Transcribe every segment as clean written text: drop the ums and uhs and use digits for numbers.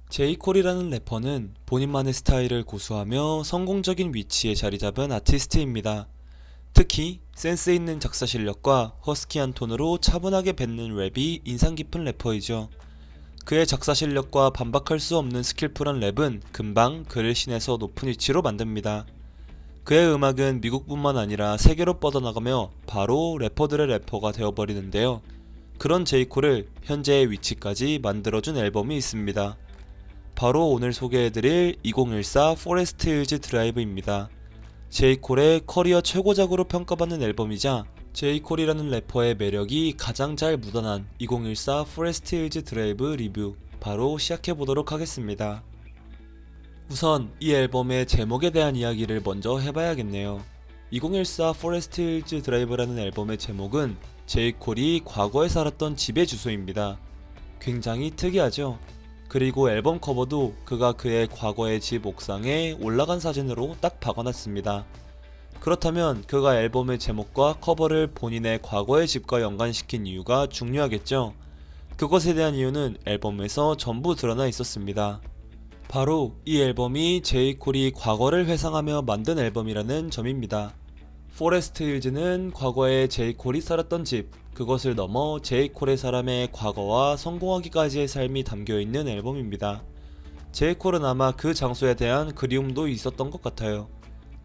제이콜이라는 래퍼는 본인만의 스타일을 고수하며 성공적인 위치에 자리 잡은 아티스트입니다. 특히 센스 있는 작사 실력과 허스키한 톤으로 차분하게 뱉는 랩이 인상 깊은 래퍼이죠. 그의 작사 실력과 반박할 수 없는 스킬풀한 랩은 금방 그를 신에서 높은 위치로 만듭니다. 그의 음악은 미국뿐만 아니라 세계로 뻗어나가며 바로 래퍼들의 래퍼가 되어버리는데요. 그런 제이콜을 현재의 위치까지 만들어준 앨범이 있습니다. 바로 오늘 소개해드릴 2014 포레스트 힐즈 드라이브입니다. 제이콜의 커리어 최고작으로 평가받는 앨범이자 제이콜이라는 래퍼의 매력이 가장 잘 묻어난 2014 포레스트 힐즈 드라이브 리뷰 바로 시작해보도록 하겠습니다. 우선 이 앨범의 제목에 대한 이야기를 먼저 해봐야겠네요. 2014 포레스트 힐즈 드라이브라는 앨범의 제목은 제이콜이 과거에 살았던 집의 주소입니다. 굉장히 특이하죠? 그리고 앨범 커버도 그가 그의 과거의 집 옥상에 올라간 사진으로 딱 박아놨습니다. 그렇다면 그가 앨범의 제목과 커버를 본인의 과거의 집과 연관시킨 이유가 중요하겠죠? 그것에 대한 이유는 앨범에서 전부 드러나 있었습니다. 바로 이 앨범이 제이콜이 과거를 회상하며 만든 앨범이라는 점입니다. 포레스트 힐즈는 과거에 제이콜이 살았던 집, 그것을 넘어 제이콜의 사람의 과거와 성공하기까지의 삶이 담겨있는 앨범입니다. 제이콜은 아마 그 장소에 대한 그리움도 있었던 것 같아요.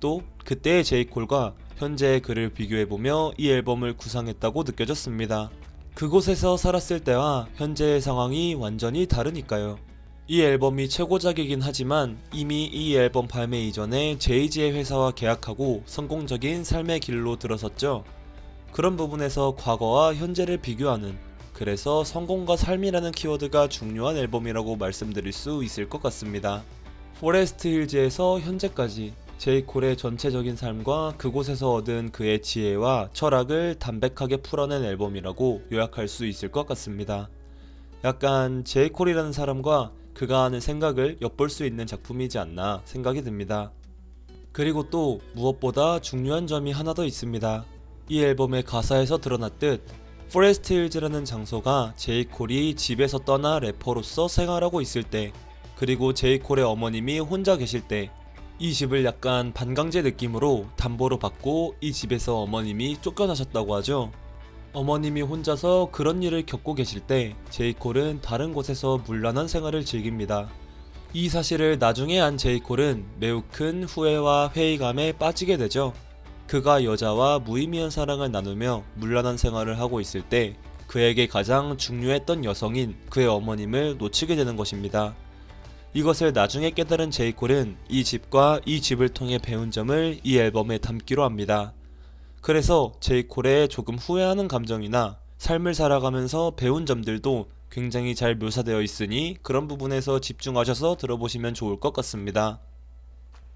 또 그때의 제이콜과 현재의 그를 비교해보며 이 앨범을 구상했다고 느껴졌습니다. 그곳에서 살았을 때와 현재의 상황이 완전히 다르니까요. 이 앨범이 최고작이긴 하지만 이미 이 앨범 발매 이전에 제이지의 회사와 계약하고 성공적인 삶의 길로 들어섰죠. 그런 부분에서 과거와 현재를 비교하는, 그래서 성공과 삶이라는 키워드가 중요한 앨범이라고 말씀드릴 수 있을 것 같습니다. 포레스트 힐즈에서 현재까지 제이콜의 전체적인 삶과 그곳에서 얻은 그의 지혜와 철학을 담백하게 풀어낸 앨범이라고 요약할 수 있을 것 같습니다. 약간 제이콜이라는 사람과 그가 하는 생각을 엿볼 수 있는 작품이지 않나 생각이 듭니다. 그리고 또 무엇보다 중요한 점이 하나 더 있습니다. 이 앨범의 가사에서 드러났듯 포레스트 힐즈라는 장소가 제이콜이 집에서 떠나 래퍼로서 생활하고 있을 때, 그리고 제이콜의 어머님이 혼자 계실 때 이 집을 약간 반강제 느낌으로 담보로 받고 이 집에서 어머님이 쫓겨나셨다고 하죠. 어머님이 혼자서 그런 일을 겪고 계실 때 제이콜은 다른 곳에서 문란한 생활을 즐깁니다. 이 사실을 나중에 안 제이콜은 매우 큰 후회와 회의감에 빠지게 되죠. 그가 여자와 무의미한 사랑을 나누며 문란한 생활을 하고 있을 때 그에게 가장 중요했던 여성인 그의 어머님을 놓치게 되는 것입니다. 이것을 나중에 깨달은 제이콜은 이 집과 이 집을 통해 배운 점을 이 앨범에 담기로 합니다. 그래서 제이콜의 조금 후회하는 감정이나 삶을 살아가면서 배운 점들도 굉장히 잘 묘사되어 있으니 그런 부분에서 집중하셔서 들어보시면 좋을 것 같습니다.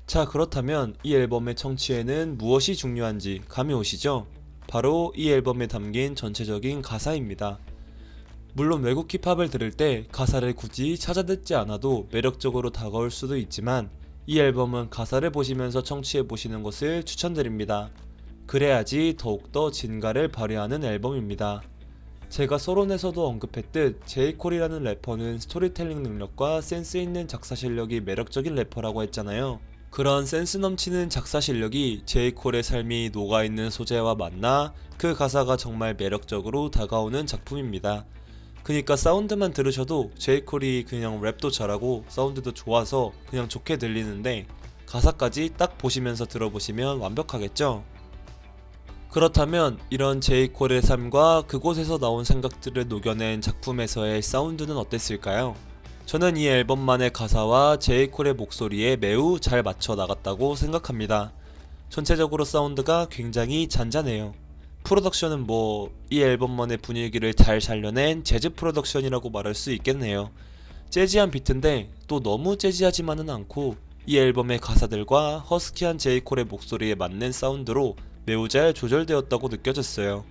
자, 그렇다면 이 앨범의 청취에는 무엇이 중요한지 감이 오시죠? 바로 이 앨범에 담긴 전체적인 가사입니다. 물론 외국 힙합을 들을 때 가사를 굳이 찾아 듣지 않아도 매력적으로 다가올 수도 있지만 이 앨범은 가사를 보시면서 청취해 보시는 것을 추천드립니다. 그래야지 더욱더 진가를 발휘하는 앨범입니다. 제가 서론에서도 언급했듯 제이콜이라는 래퍼는 스토리텔링 능력과 센스 있는 작사 실력이 매력적인 래퍼라고 했잖아요. 그런 센스 넘치는 작사 실력이 제이콜의 삶이 녹아있는 소재와 맞나 그 가사가 정말 매력적으로 다가오는 작품입니다. 그니까 사운드만 들으셔도 제이콜이 그냥 랩도 잘하고 사운드도 좋아서 그냥 좋게 들리는데 가사까지 딱 보시면서 들어보시면 완벽하겠죠? 그렇다면 이런 제이콜의 삶과 그곳에서 나온 생각들을 녹여낸 작품에서의 사운드는 어땠을까요? 저는 이 앨범만의 가사와 제이콜의 목소리에 매우 잘 맞춰 나갔다고 생각합니다. 전체적으로 사운드가 굉장히 잔잔해요. 프로덕션은 이 앨범만의 분위기를 잘 살려낸 재즈 프로덕션이라고 말할 수 있겠네요. 재즈한 비트인데 또 너무 재즈하지만은 않고 이 앨범의 가사들과 허스키한 제이콜의 목소리에 맞는 사운드로 매우 잘 조절되었다고 느껴졌어요.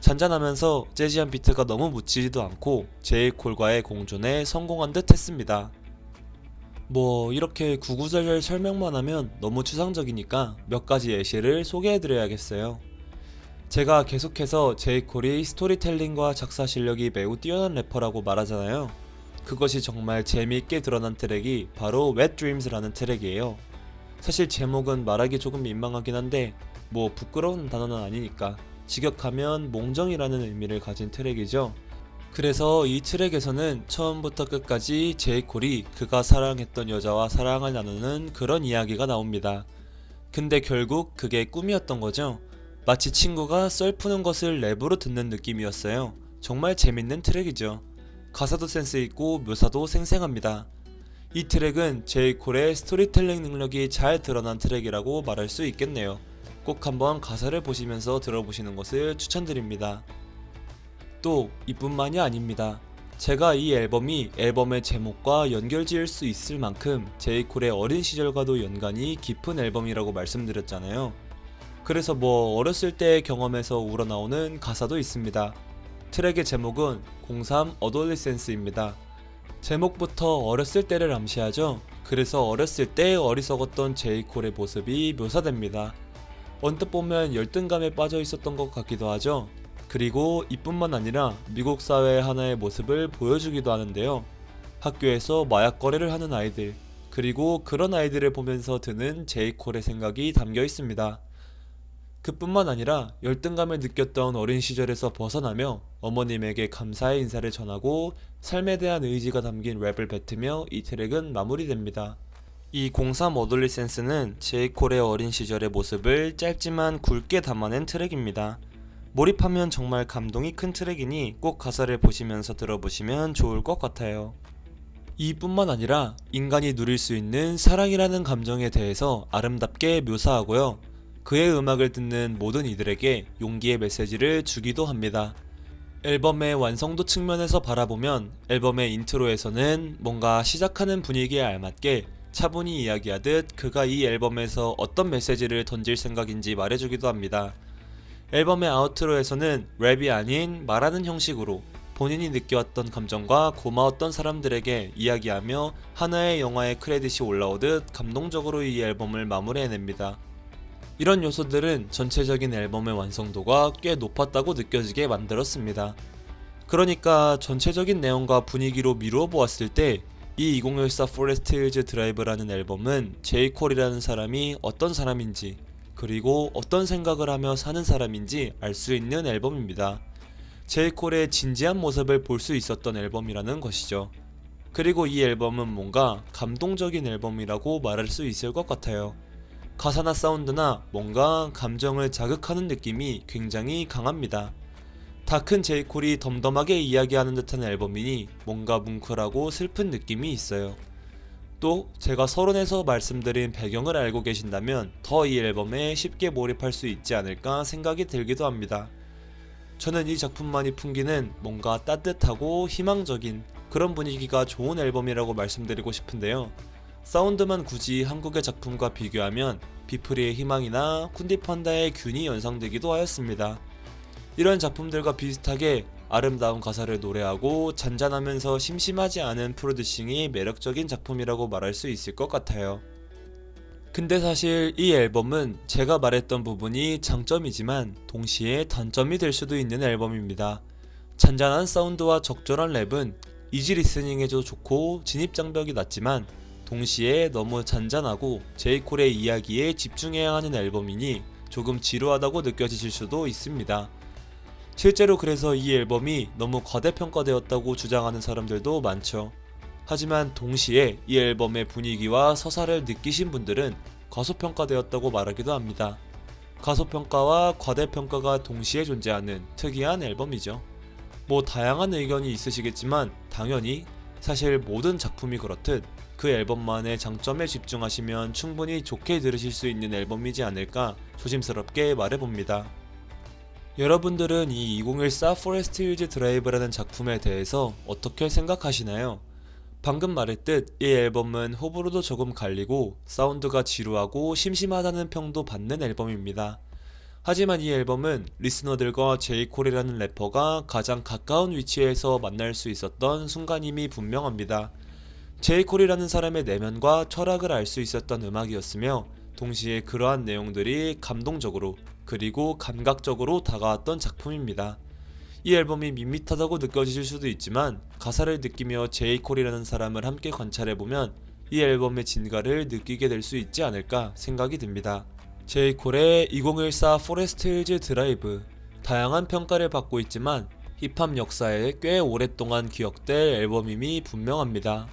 잔잔하면서 재즈한 비트가 너무 묻히지도 않고 제이콜과의 공존에 성공한 듯 했습니다. 이렇게 구구절절 설명만 하면 너무 추상적이니까 몇 가지 예시를 소개해드려야겠어요. 제가 계속해서 제이콜이 스토리텔링과 작사 실력이 매우 뛰어난 래퍼라고 말하잖아요. 그것이 정말 재미있게 드러난 트랙이 바로 Wet Dreams라는 트랙이에요. 사실 제목은 말하기 조금 민망하긴 한데 뭐 부끄러운 단어는 아니니까 직역하면 몽정이라는 의미를 가진 트랙이죠. 그래서 이 트랙에서는 처음부터 끝까지 제이콜이 그가 사랑했던 여자와 사랑을 나누는 그런 이야기가 나옵니다. 근데 결국 그게 꿈이었던 거죠. 마치 친구가 썰 푸는 것을 랩으로 듣는 느낌이었어요. 정말 재밌는 트랙이죠. 가사도 센스 있고 묘사도 생생합니다. 이 트랙은 제이콜의 스토리텔링 능력이 잘 드러난 트랙이라고 말할 수 있겠네요. 꼭 한번 가사를 보시면서 들어보시는 것을 추천드립니다. 또 이뿐만이 아닙니다. 제가 이 앨범이 앨범의 제목과 연결지을 수 있을 만큼 제이콜의 어린 시절과도 연관이 깊은 앨범이라고 말씀드렸잖아요. 그래서 뭐 어렸을 때의 경험에서 우러나오는 가사도 있습니다. 트랙의 제목은 03 Adolescence입니다. 제목부터 어렸을 때를 암시하죠. 그래서 어렸을 때 어리석었던 제이콜의 모습이 묘사됩니다. 언뜻 보면 열등감에 빠져 있었던 것 같기도 하죠. 그리고 이뿐만 아니라 미국 사회의 하나의 모습을 보여주기도 하는데요. 학교에서 마약 거래를 하는 아이들, 그리고 그런 아이들을 보면서 드는 제이콜의 생각이 담겨 있습니다. 그뿐만 아니라 열등감을 느꼈던 어린 시절에서 벗어나며 어머님에게 감사의 인사를 전하고 삶에 대한 의지가 담긴 랩을 뱉으며 이 트랙은 마무리됩니다. 이 03 어돌리센스는 제이콜의 어린 시절의 모습을 짧지만 굵게 담아낸 트랙입니다. 몰입하면 정말 감동이 큰 트랙이니 꼭 가사를 보시면서 들어보시면 좋을 것 같아요. 이뿐만 아니라 인간이 누릴 수 있는 사랑이라는 감정에 대해서 아름답게 묘사하고요. 그의 음악을 듣는 모든 이들에게 용기의 메시지를 주기도 합니다. 앨범의 완성도 측면에서 바라보면 앨범의 인트로에서는 뭔가 시작하는 분위기에 알맞게 차분히 이야기하듯 그가 이 앨범에서 어떤 메시지를 던질 생각인지 말해주기도 합니다. 앨범의 아우트로에서는 랩이 아닌 말하는 형식으로 본인이 느껴왔던 감정과 고마웠던 사람들에게 이야기하며 하나의 영화의 크레딧이 올라오듯 감동적으로 이 앨범을 마무리해냅니다. 이런 요소들은 전체적인 앨범의 완성도가 꽤 높았다고 느껴지게 만들었습니다. 그러니까 전체적인 내용과 분위기로 미루어 보았을 때 이 2014 Forest Hills Drive라는 앨범은 제이콜이라는 사람이 어떤 사람인지 그리고 어떤 생각을 하며 사는 사람인지 알 수 있는 앨범입니다. 제이콜의 진지한 모습을 볼 수 있었던 앨범이라는 것이죠. 그리고 이 앨범은 뭔가 감동적인 앨범이라고 말할 수 있을 것 같아요. 가사나 사운드나 뭔가 감정을 자극하는 느낌이 굉장히 강합니다. 다 큰 제이콜이 덤덤하게 이야기하는 듯한 앨범이니 뭔가 뭉클하고 슬픈 느낌이 있어요. 또 제가 서론에서 말씀드린 배경을 알고 계신다면 더 이 앨범에 쉽게 몰입할 수 있지 않을까 생각이 들기도 합니다. 저는 이 작품만이 풍기는 뭔가 따뜻하고 희망적인 그런 분위기가 좋은 앨범이라고 말씀드리고 싶은데요. 사운드만 굳이 한국의 작품과 비교하면 비프리의 희망이나 쿤디판다의 균이 연상되기도 하였습니다. 이런 작품들과 비슷하게 아름다운 가사를 노래하고 잔잔하면서 심심하지 않은 프로듀싱이 매력적인 작품이라고 말할 수 있을 것 같아요. 근데 사실 이 앨범은 제가 말했던 부분이 장점이지만 동시에 단점이 될 수도 있는 앨범입니다. 잔잔한 사운드와 적절한 랩은 이지 리스닝에도 좋고 진입장벽이 낮지만 동시에 너무 잔잔하고 제이콜의 이야기에 집중해야 하는 앨범이니 조금 지루하다고 느껴지실 수도 있습니다. 실제로 그래서 이 앨범이 너무 과대평가되었다고 주장하는 사람들도 많죠. 하지만 동시에 이 앨범의 분위기와 서사를 느끼신 분들은 과소평가되었다고 말하기도 합니다. 과소평가와 과대평가가 동시에 존재하는 특이한 앨범이죠. 뭐 다양한 의견이 있으시겠지만 당연히 사실 모든 작품이 그렇듯 그 앨범만의 장점에 집중하시면 충분히 좋게 들으실 수 있는 앨범이지 않을까 조심스럽게 말해봅니다. 여러분들은 이 2014 Forest Hills Drive라는 작품에 대해서 어떻게 생각하시나요? 방금 말했듯 이 앨범은 호불호도 조금 갈리고 사운드가 지루하고 심심하다는 평도 받는 앨범입니다. 하지만 이 앨범은 리스너들과 제이콜이라는 래퍼가 가장 가까운 위치에서 만날 수 있었던 순간임이 분명합니다. 제이콜이라는 사람의 내면과 철학을 알 수 있었던 음악이었으며 동시에 그러한 내용들이 감동적으로 그리고 감각적으로 다가왔던 작품입니다. 이 앨범이 밋밋하다고 느껴지실 수도 있지만 가사를 느끼며 제이콜이라는 사람을 함께 관찰해보면 이 앨범의 진가를 느끼게 될 수 있지 않을까 생각이 듭니다. 제이콜의 2014 포레스트 힐즈 드라이브, 다양한 평가를 받고 있지만 힙합 역사에 꽤 오랫동안 기억될 앨범임이 분명합니다.